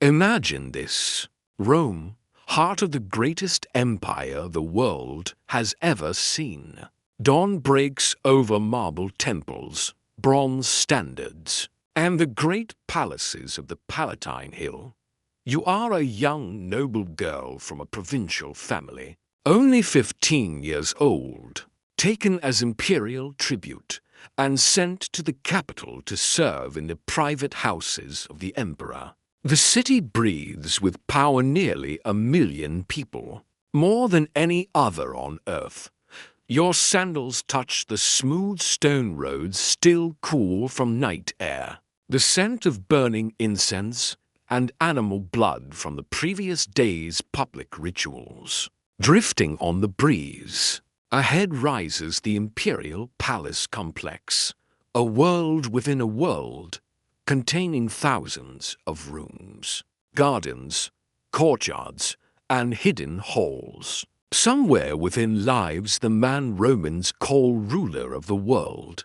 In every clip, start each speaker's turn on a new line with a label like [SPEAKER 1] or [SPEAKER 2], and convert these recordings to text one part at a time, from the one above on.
[SPEAKER 1] Imagine this. Rome, heart of the greatest empire the world has ever seen. Dawn breaks over marble temples, bronze standards, and the great palaces of the Palatine Hill. You are a young, noble girl from a provincial family, only 15 years old, taken as imperial tribute and sent to the capital to serve in the private houses of the emperor. The city breathes with power nearly 1 million people, more than any other on earth. Your sandals touch the smooth stone roads still cool from night air. The scent of burning incense and animal blood from the previous day's public rituals. Drifting on the breeze, ahead rises the imperial palace complex, a world within a world, containing thousands of rooms, gardens, courtyards, and hidden halls. Somewhere within lives the man Romans call ruler of the world,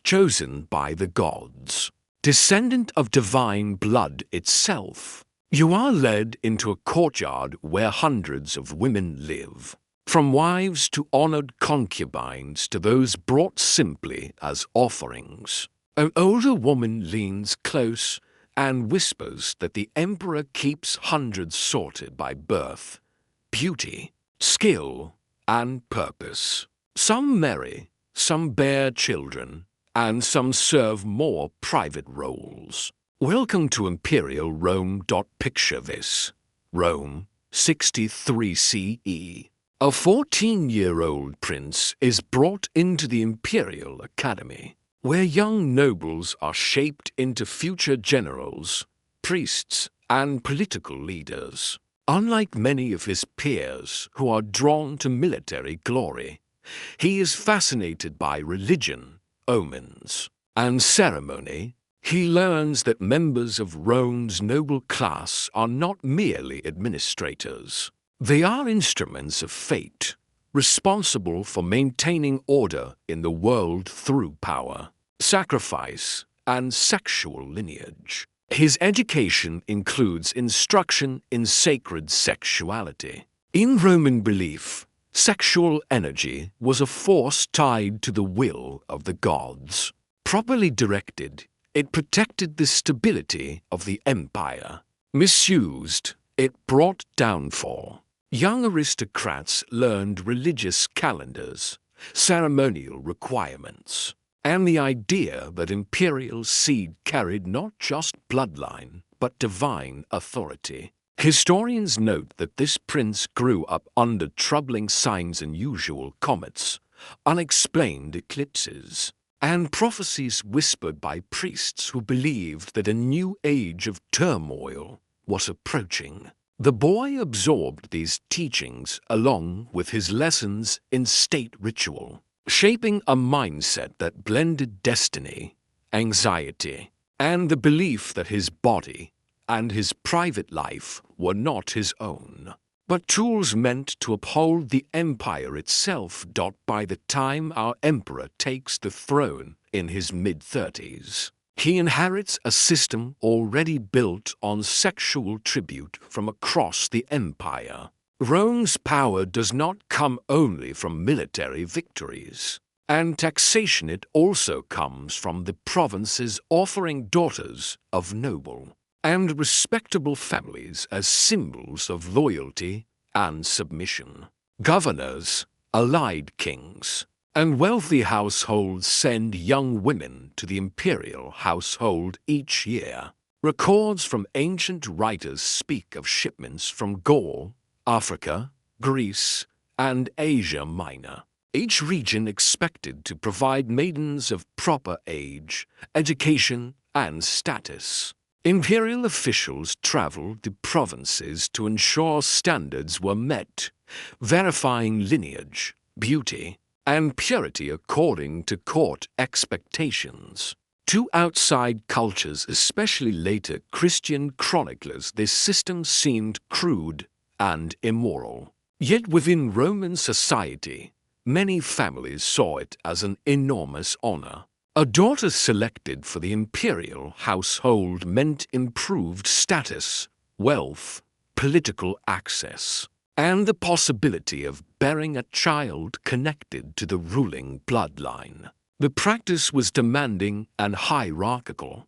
[SPEAKER 1] chosen by the gods. Descendant of divine blood itself, you are led into a courtyard where hundreds of women live, from wives to honored concubines to those brought simply as offerings. An older woman leans close and whispers that the emperor keeps hundreds sorted by birth, beauty, skill, and purpose. Some marry, some bear children, and some serve more private roles. Welcome to Imperial Rome. Picture this. Rome, 63 CE. A 14-year-old prince is brought into the Imperial Academy, where young nobles are shaped into future generals, priests, and political leaders. Unlike many of his peers who are drawn to military glory, he is fascinated by religion, omens, and ceremony. He learns that members of Rome's noble class are not merely administrators. They are instruments of fate, responsible for maintaining order in the world through power, sacrifice, and sexual lineage. His education includes instruction in sacred sexuality. In Roman belief, sexual energy was a force tied to the will of the gods. Properly directed, it protected the stability of the empire. Misused, it brought downfall. Young aristocrats learned religious calendars, ceremonial requirements, and the idea that imperial seed carried not just bloodline, but divine authority. Historians note that this prince grew up under troubling signs and unusual comets, unexplained eclipses, and prophecies whispered by priests who believed that a new age of turmoil was approaching. The boy absorbed these teachings along with his lessons in state ritual, shaping a mindset that blended destiny, anxiety, and the belief that his body and his private life were not his own, but tools meant to uphold the empire itself. By the time our emperor takes the throne in his mid-30s, he inherits a system already built on sexual tribute from across the empire. Rome's power does not come only from military victories and taxation. It also comes from the provinces offering daughters of noble and respectable families as symbols of loyalty and submission. Governors, allied kings, and wealthy households send young women to the imperial household each year. Records from ancient writers speak of shipments from Gaul, Africa, Greece, and Asia Minor. Each region expected to provide maidens of proper age, education, and status. Imperial officials traveled to provinces to ensure standards were met, verifying lineage, beauty, and purity according to court expectations. To outside cultures, especially later Christian chroniclers, this system seemed crude and immoral. Yet within Roman society, many families saw it as an enormous honor. A daughter selected for the imperial household meant improved status, wealth, political access, and the possibility of bearing a child connected to the ruling bloodline. The practice was demanding and hierarchical,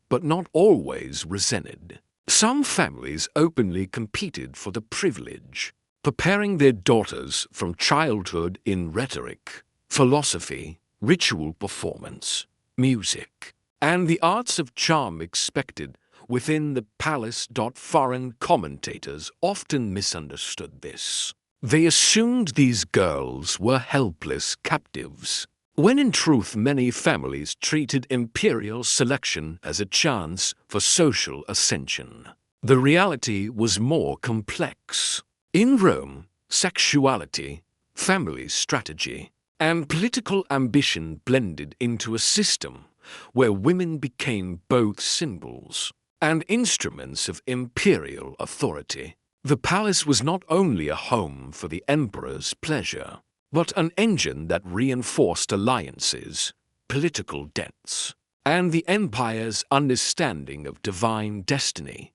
[SPEAKER 1] but not always resented. Some families openly competed for the privilege, preparing their daughters from childhood in rhetoric, philosophy, ritual performance, music, and the arts of charm expected within the palace. Foreign commentators often misunderstood this. They assumed these girls were helpless captives, when in truth many families treated imperial selection as a chance for social ascension. The reality was more complex. In Rome, sexuality, family strategy, and political ambition blended into a system where women became both symbols and instruments of imperial authority. The palace was not only a home for the emperor's pleasure, but an engine that reinforced alliances, political debts, and the empire's understanding of divine destiny.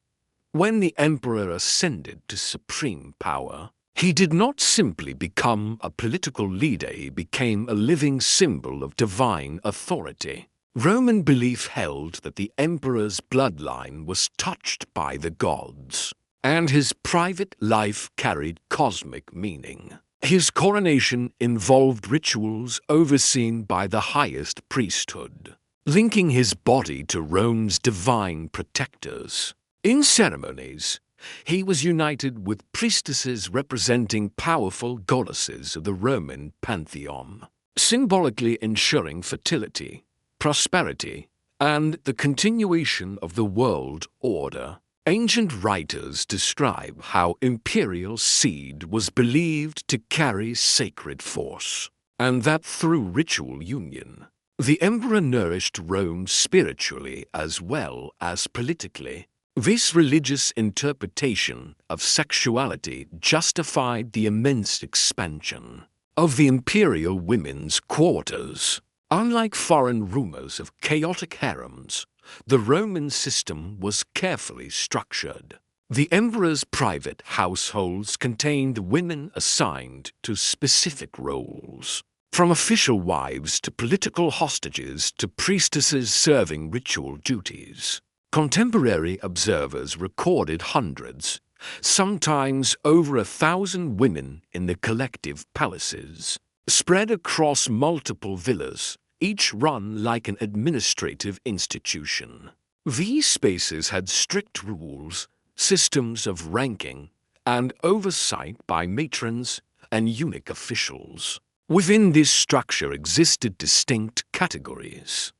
[SPEAKER 1] When the emperor ascended to supreme power, he did not simply become a political leader, he became a living symbol of divine authority. Roman belief held that the emperor's bloodline was touched by the gods, and his private life carried cosmic meaning. His coronation involved rituals overseen by the highest priesthood, linking his body to Rome's divine protectors. In ceremonies, he was united with priestesses representing powerful goddesses of the Roman pantheon, symbolically ensuring fertility, prosperity, and the continuation of the world order. Ancient writers describe how imperial seed was believed to carry sacred force, and that through ritual union, the emperor nourished Rome spiritually as well as politically. This religious interpretation of sexuality justified the immense expansion of the imperial women's quarters. Unlike foreign rumors of chaotic harems, the Roman system was carefully structured. The emperor's private households contained women assigned to specific roles, from official wives to political hostages to priestesses serving ritual duties. Contemporary observers recorded hundreds, sometimes over 1,000 women in the collective palaces, spread across multiple villas, each run like an administrative institution. These spaces had strict rules, systems of ranking, and oversight by matrons and eunuch officials. Within this structure existed distinct categories.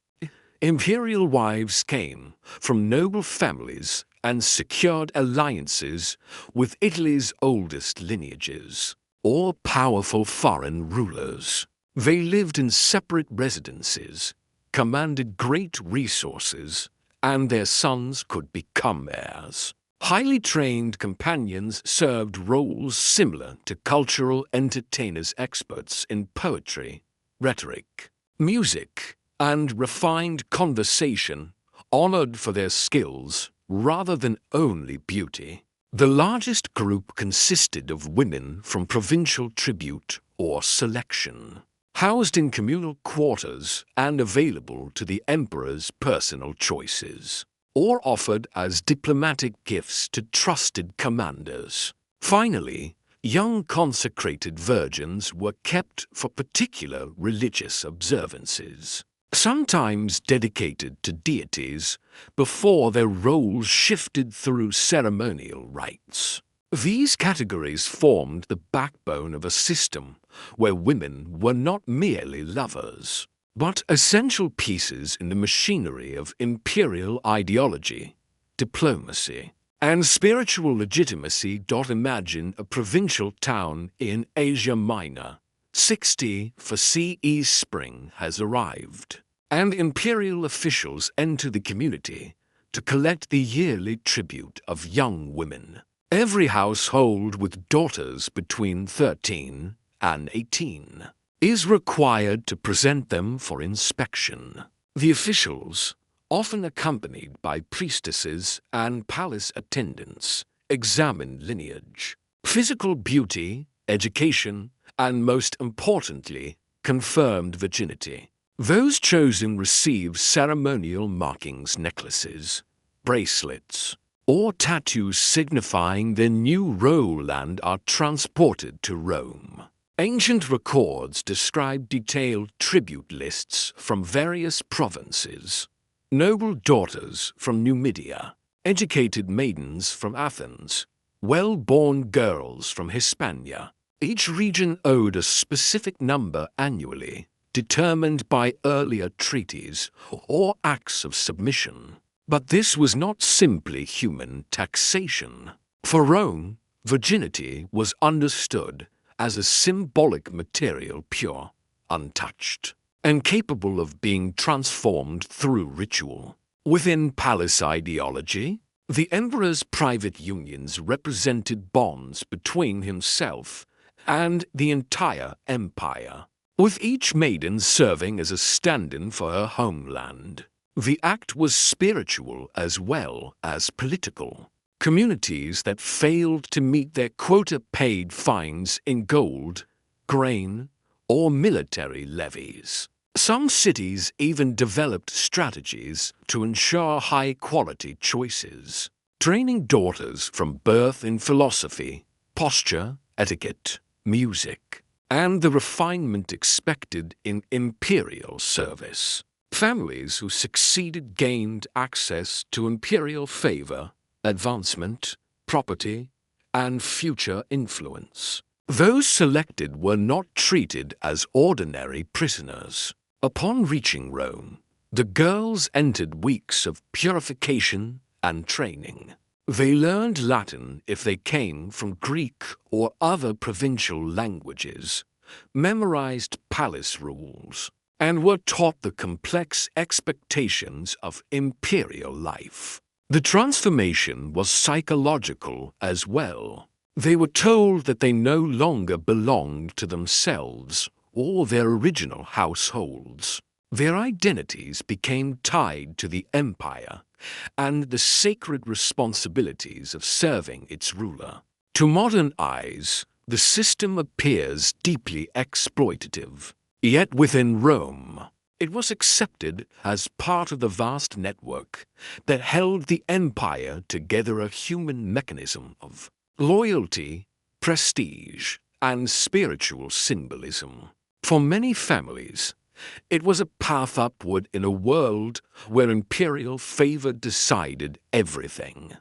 [SPEAKER 1] Imperial wives came from noble families and secured alliances with Italy's oldest lineages, or powerful foreign rulers. They lived in separate residences, commanded great resources, and their sons could become heirs. Highly trained companions served roles similar to cultural entertainers, experts in poetry, rhetoric, music, and refined conversation, honored for their skills rather than only beauty. The largest group consisted of women from provincial tribute or selection, housed in communal quarters and available to the emperor's personal choices, or offered as diplomatic gifts to trusted commanders. Finally, young consecrated virgins were kept for particular religious observances, sometimes dedicated to deities, before their roles shifted through ceremonial rites. These categories formed the backbone of a system where women were not merely lovers, but essential pieces in the machinery of imperial ideology, diplomacy, and spiritual legitimacy. Imagine a provincial town in Asia Minor. 60 for CE spring has arrived, and imperial officials enter the community to collect the yearly tribute of young women. Every household with daughters between 13 and 18 is required to present them for inspection. The officials, often accompanied by priestesses and palace attendants, examined lineage, physical beauty, education, and most importantly, confirmed virginity. Those chosen received ceremonial markings, necklaces, bracelets, or tattoos signifying their new role and are transported to Rome. Ancient records describe detailed tribute lists from various provinces, noble daughters from Numidia, educated maidens from Athens, well-born girls from Hispania. Each region owed a specific number annually, determined by earlier treaties or acts of submission. But this was not simply human taxation. For Rome, virginity was understood as a symbolic material, pure, untouched, and capable of being transformed through ritual. Within palace ideology, the emperor's private unions represented bonds between himself and the entire empire, with each maiden serving as a stand-in for her homeland. The act was spiritual as well as political. Communities that failed to meet their quota paid fines in gold, grain, or military levies. Some cities even developed strategies to ensure high-quality choices, training daughters from birth in philosophy, posture, etiquette, music, and the refinement expected in imperial service. Families who succeeded gained access to imperial favor, advancement, property, and future influence. Those selected were not treated as ordinary prisoners. Upon reaching Rome, the girls entered weeks of purification and training. They learned Latin if they came from Greek or other provincial languages, memorized palace rules, and were taught the complex expectations of imperial life. The transformation was psychological as well. They were told that they no longer belonged to themselves or their original households. Their identities became tied to the empire and the sacred responsibilities of serving its ruler. To modern eyes, the system appears deeply exploitative. Yet within Rome, it was accepted as part of the vast network that held the empire together, a human mechanism of loyalty, prestige, and spiritual symbolism. For many families, it was a path upward in a world where imperial favor decided everything.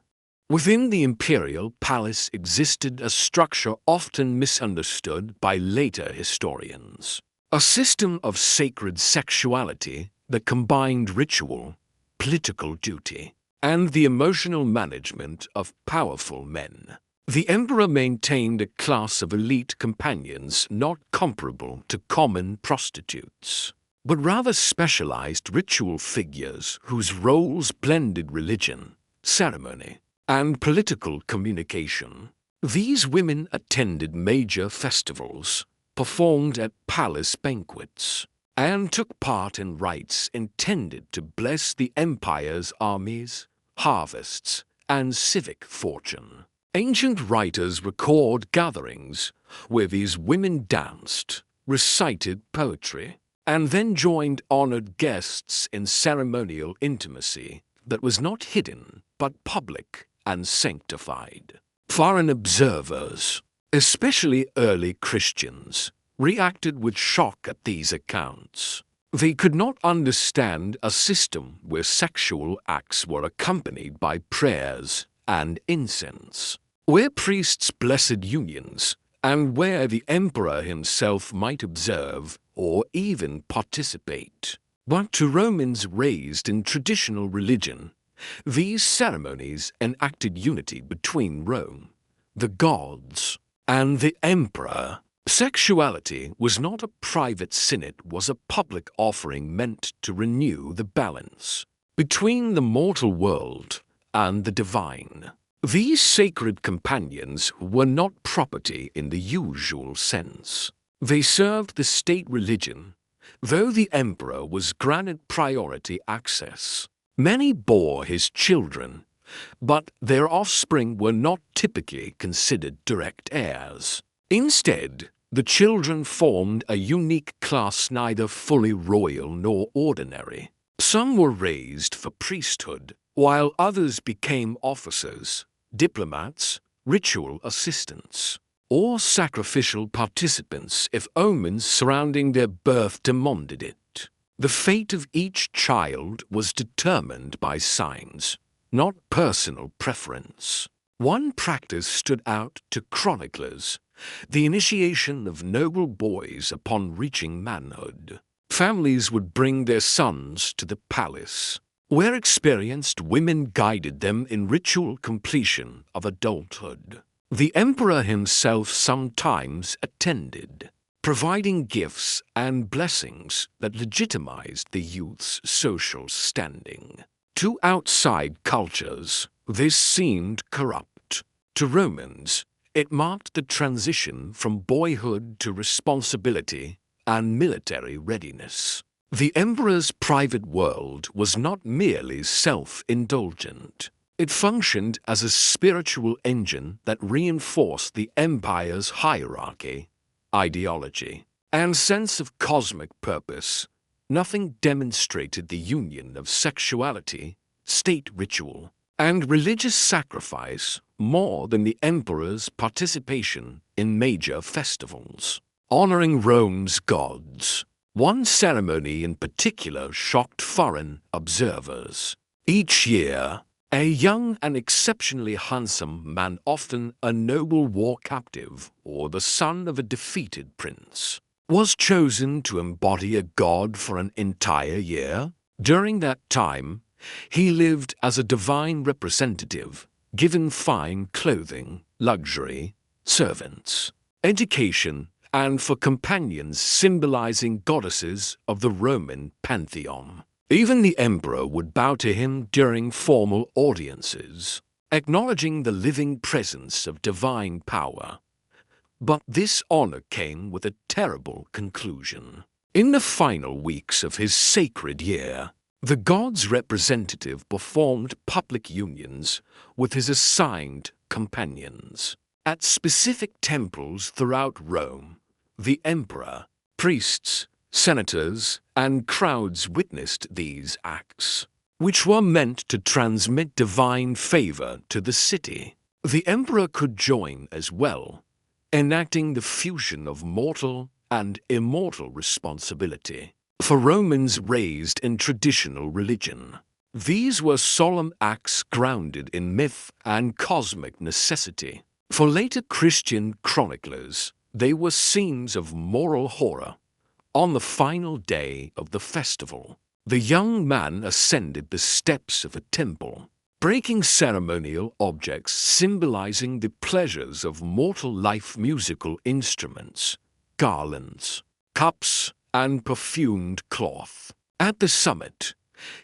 [SPEAKER 1] Within the imperial palace existed a structure often misunderstood by later historians. A system of sacred sexuality that combined ritual, political duty, and the emotional management of powerful men. The emperor maintained a class of elite companions not comparable to common prostitutes, but rather specialized ritual figures whose roles blended religion, ceremony, and political communication. These women attended major festivals, performed at palace banquets, and took part in rites intended to bless the empire's armies, harvests, and civic fortune. Ancient writers record gatherings where these women danced, recited poetry, and then joined honored guests in ceremonial intimacy that was not hidden but public and sanctified. Foreign observers, especially early Christians, reacted with shock at these accounts. They could not understand a system where sexual acts were accompanied by prayers and incense, where priests blessed unions, and where the emperor himself might observe or even participate. But to Romans raised in traditional religion, these ceremonies enacted unity between Rome, the gods, and the emperor. Sexuality was not a private sin, it was a public offering meant to renew the balance between the mortal world and the divine. These sacred companions were not property in the usual sense. They served the state religion, though the emperor was granted priority access. Many bore his children, but their offspring were not typically considered direct heirs. Instead, the children formed a unique class, neither fully royal nor ordinary. Some were raised for priesthood, while others became officers, diplomats, ritual assistants, or sacrificial participants if omens surrounding their birth demanded it. The fate of each child was determined by signs, not personal preference. One practice stood out to chroniclers: the initiation of noble boys upon reaching manhood. Families would bring their sons to the palace, where experienced women guided them in ritual completion of adulthood. The emperor himself sometimes attended, providing gifts and blessings that legitimized the youth's social standing. To outside cultures, this seemed corrupt. To Romans, it marked the transition from boyhood to responsibility and military readiness. The emperor's private world was not merely self-indulgent. It functioned as a spiritual engine that reinforced the empire's hierarchy, ideology, and sense of cosmic purpose. Nothing demonstrated the union of sexuality, state ritual, and religious sacrifice more than the emperor's participation in major festivals, honoring Rome's gods. One ceremony in particular shocked foreign observers. Each year, a young and exceptionally handsome man, often a noble war captive or the son of a defeated prince, was chosen to embody a god for an entire year. During that time, he lived as a divine representative, given fine clothing, luxury, servants, education, and for companions symbolizing goddesses of the Roman pantheon. Even the emperor would bow to him during formal audiences, acknowledging the living presence of divine power. But this honor came with a terrible conclusion. In the final weeks of his sacred year, the god's representative performed public unions with his assigned companions. At specific temples throughout Rome, the emperor, priests, senators, and crowds witnessed these acts, which were meant to transmit divine favor to the city. The emperor could join as well, enacting the fusion of mortal and immortal responsibility. For Romans raised in traditional religion, these were solemn acts grounded in myth and cosmic necessity. For later Christian chroniclers, they were scenes of moral horror. On the final day of the festival, the young man ascended the steps of a temple, breaking ceremonial objects symbolizing the pleasures of mortal life: musical instruments, garlands, cups, and perfumed cloth. At the summit,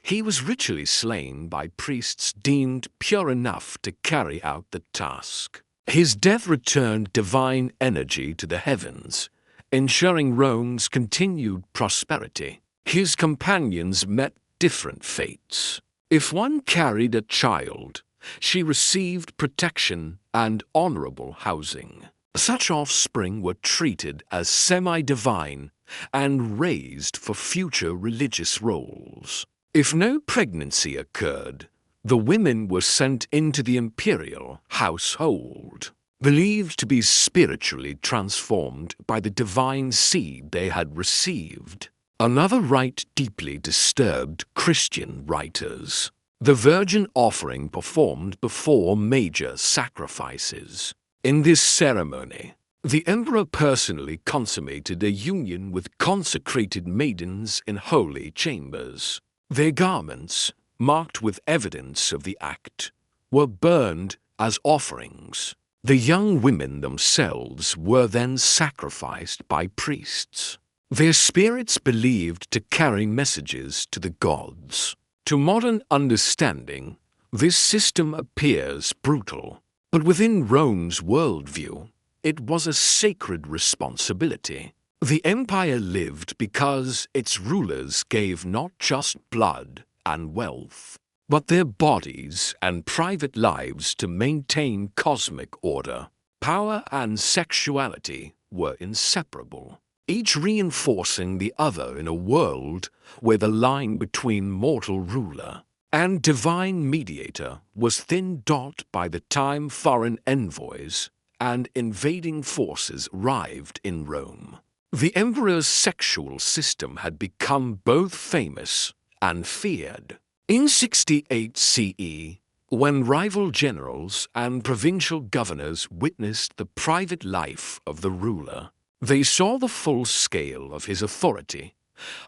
[SPEAKER 1] he was ritually slain by priests deemed pure enough to carry out the task. His death returned divine energy to the heavens, ensuring Rome's continued prosperity. His companions met different fates. If one carried a child, she received protection and honorable housing. Such offspring were treated as semi-divine and raised for future religious roles. If no pregnancy occurred, the women were sent into the imperial household, believed to be spiritually transformed by the divine seed they had received. Another rite deeply disturbed Christian writers: the virgin offering performed before major sacrifices. In this ceremony, the emperor personally consummated a union with consecrated maidens in holy chambers. Their garments, marked with evidence of the act, were burned as offerings. The young women themselves were then sacrificed by priests, their spirits believed to carry messages to the gods. To modern understanding, this system appears brutal, but within Rome's worldview, it was a sacred responsibility. The empire lived because its rulers gave not just blood and wealth, but their bodies and private lives to maintain cosmic order. Power and sexuality were inseparable, each reinforcing the other in a world where the line between mortal ruler and divine mediator was thinned out by the time foreign envoys and invading forces arrived in Rome. The emperor's sexual system had become both famous and feared. In 68 CE, when rival generals and provincial governors witnessed the private life of the ruler, they saw the full scale of his authority.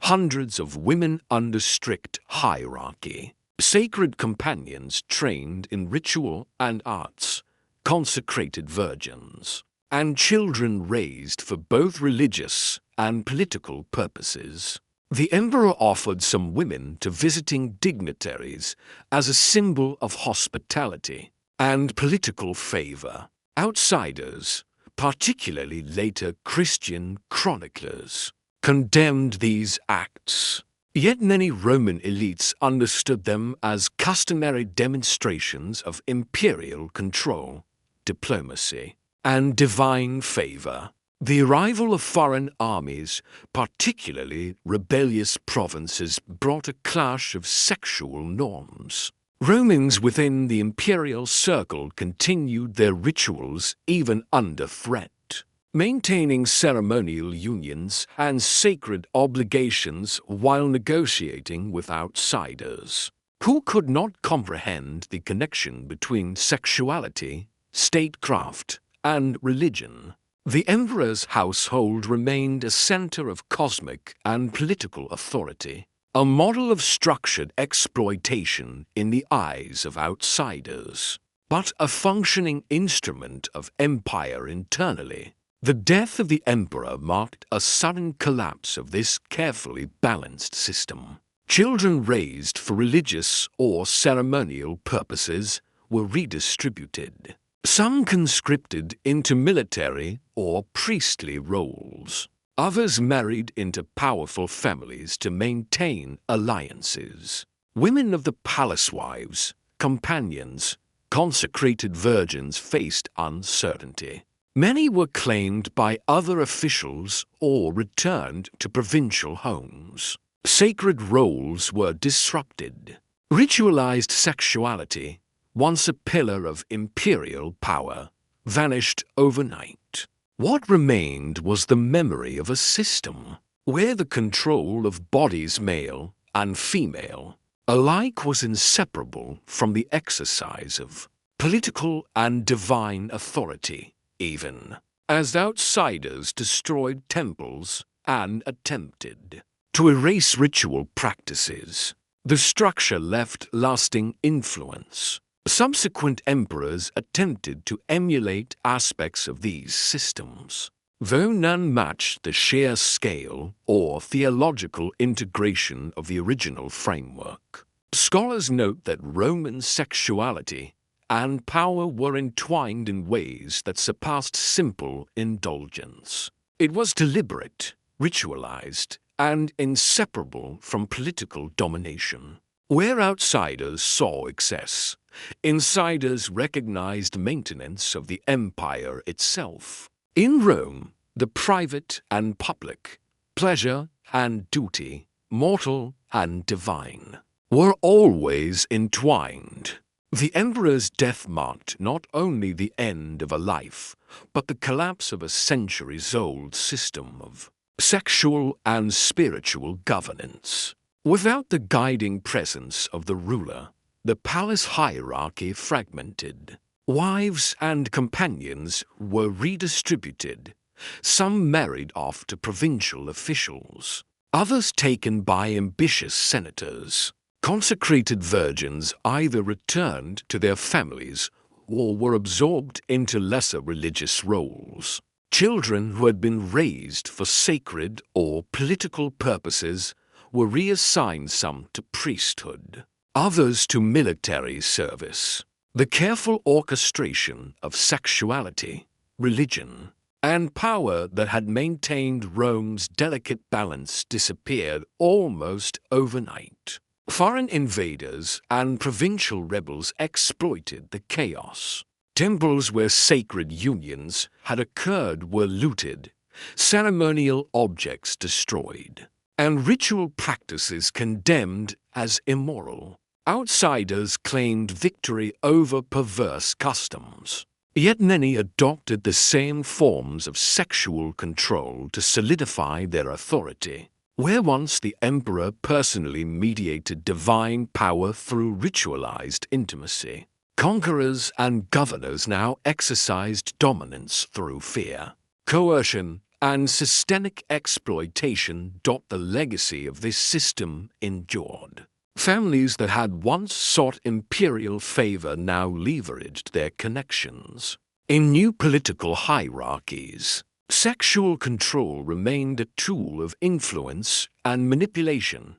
[SPEAKER 1] Hundreds of women under strict hierarchy, sacred companions trained in ritual and arts, consecrated virgins, and children raised for both religious and political purposes. The emperor offered some women to visiting dignitaries as a symbol of hospitality and political favor. Outsiders, particularly later Christian chroniclers, condemned these acts. Yet many Roman elites understood them as customary demonstrations of imperial control, diplomacy, and divine favor. The arrival of foreign armies, particularly rebellious provinces, brought a clash of sexual norms. Romans within the imperial circle continued their rituals even under threat, maintaining ceremonial unions and sacred obligations while negotiating with outsiders, who could not comprehend the connection between sexuality, statecraft, and religion. The emperor's household remained a center of cosmic and political authority, a model of structured exploitation in the eyes of outsiders, but a functioning instrument of empire internally. The death of the emperor marked a sudden collapse of this carefully balanced system. Children raised for religious or ceremonial purposes were redistributed, some conscripted into military or priestly roles. Others married into powerful families to maintain alliances. Women of the palace wives, companions, consecrated virgins faced uncertainty. Many were claimed by other officials or returned to provincial homes. Sacred roles were disrupted. Ritualized sexuality, once a pillar of imperial power, vanished overnight. What remained was the memory of a system where the control of bodies male and female alike was inseparable from the exercise of political and divine authority, even as outsiders destroyed temples and attempted to erase ritual practices. The structure left lasting influence. Subsequent emperors attempted to emulate aspects of these systems, though none matched the sheer scale or theological integration of the original framework. Scholars note that Roman sexuality and power were entwined in ways that surpassed simple indulgence. It was deliberate, ritualized, and inseparable from political domination. Where outsiders saw excess, insiders recognized maintenance of the empire itself. In Rome, the private and public, pleasure and duty, mortal and divine, were always entwined. The emperor's death marked not only the end of a life, but the collapse of a centuries-old system of sexual and spiritual governance. Without the guiding presence of the ruler, the palace hierarchy fragmented. Wives and companions were redistributed, some married off to provincial officials, others taken by ambitious senators. Consecrated virgins either returned to their families or were absorbed into lesser religious roles. Children who had been raised for sacred or political purposes were reassigned, some to priesthood, others to military service. The careful orchestration of sexuality, religion, and power that had maintained Rome's delicate balance disappeared almost overnight. Foreign invaders and provincial rebels exploited the chaos. Temples where sacred unions had occurred were looted, ceremonial objects destroyed, and ritual practices condemned as immoral. Outsiders claimed victory over perverse customs. Yet many adopted the same forms of sexual control to solidify their authority. Where once the emperor personally mediated divine power through ritualized intimacy, conquerors and governors now exercised dominance through fear, coercion, and systemic exploitation. The legacy of this system endured. Families that had once sought imperial favor now leveraged their connections. In new political hierarchies, sexual control remained a tool of influence and manipulation,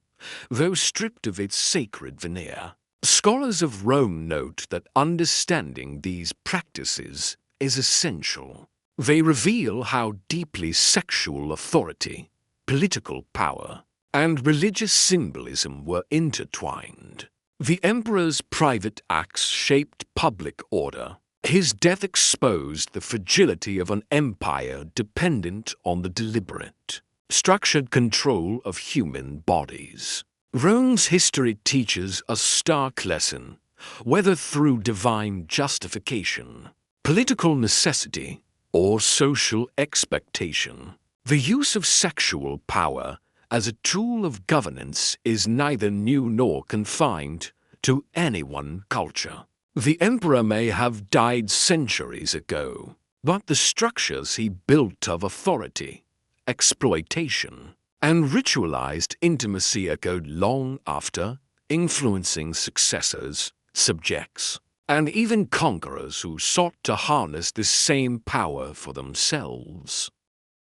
[SPEAKER 1] though stripped of its sacred veneer. Scholars of Rome note that understanding these practices is essential. They reveal how deeply sexual authority, political power, and religious symbolism were intertwined. The emperor's private acts shaped public order. His death exposed the fragility of an empire dependent on the deliberate, structured control of human bodies. Rome's history teaches a stark lesson, whether through divine justification, political necessity, or social expectation. The use of sexual power as a tool of governance is neither new nor confined to any one culture. The emperor may have died centuries ago, but the structures he built of authority, exploitation, and ritualized intimacy echoed long after, influencing successors, subjects, and even conquerors who sought to harness this same power for themselves.